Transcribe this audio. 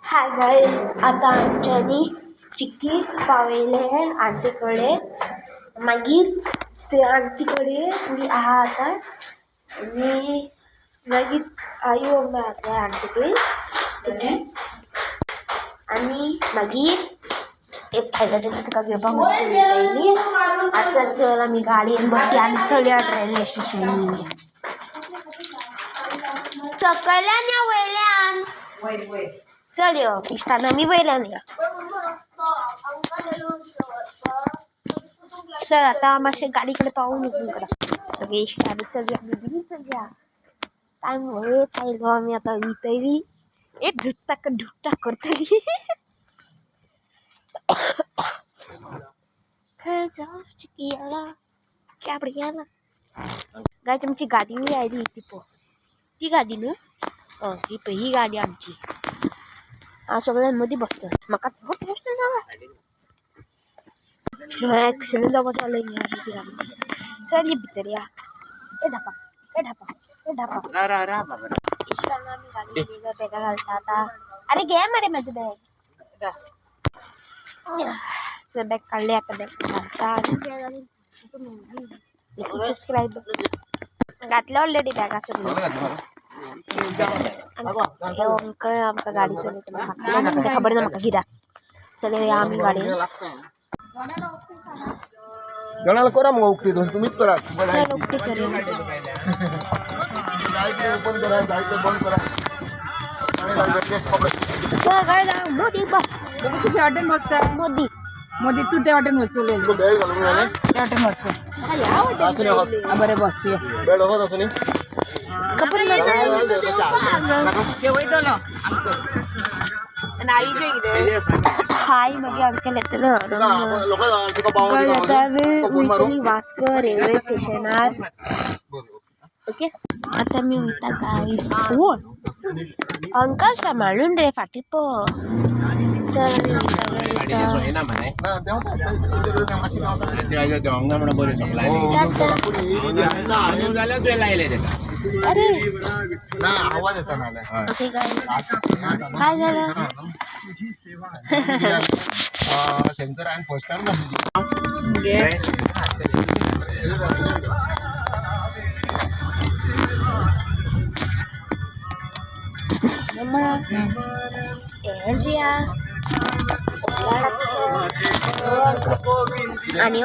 hi guys, आता आमच्यानी चिक्की पावले आंटीकडे मागीर ते आंटीकडे मी आहा आता आणि मागीर आई मम्मा आता आंटीकडे चिक्की आणि मागीर एक थायलंड तुका घेवपाक म्हणली आता चल आमी गाडयेन बसया आनी चलया रेल्वे स्टेशन सकल्यान या वयल्यान चल यो इश्टान आमी वयल्यान या चल आता मातशें गाडी कडेन पावून सगळे इश्टान चलया बेगीन चलया टायम वयत आयलो आमी आतां वयतली एक झुट्टाक ढुट्टा करतली चिकियाला क्या बढ़िया गाय तुमची गाडी नाही आली ती गाडी न्हू ही गाडी आमची हा सगळ्यांमध्ये बसतो म्हाका जावपाक चालू ती गाडी चल ये भितर या ए ढापा इश्टान आमी गाडी बॅगा घालता आता अरे घे मरे माझं बॅग चल बॅग काढले आता बॅग घालता सबस्क्राईब घातलं ऑलरेडी बॅग असं अंकल आमका गाडी चलयता खबर ना म्हाका कित्याक चल या आमी गाडी जणाला करा मग उक्ती दोन तुम्हीच करा चल उक्ती करूया ओपन करा जायचं बंद करा मोदी तुझे हॉटेल वचता मोदी मोदी तू त्या हॉटेल वचले बेड घालून त्या हॉटेल वचो बरे बस बेड होत असं वयतलो हाय मगे अंकल येतलो वास्को रेल्वे स्टेशनार ओके आता मी वयता गाईस अंकल सांभाळून रे फाटी पो चल अरे आवाज येता ना ओके काय झालं शंकर आणि फर्स्ट टाइम मम्मा आणि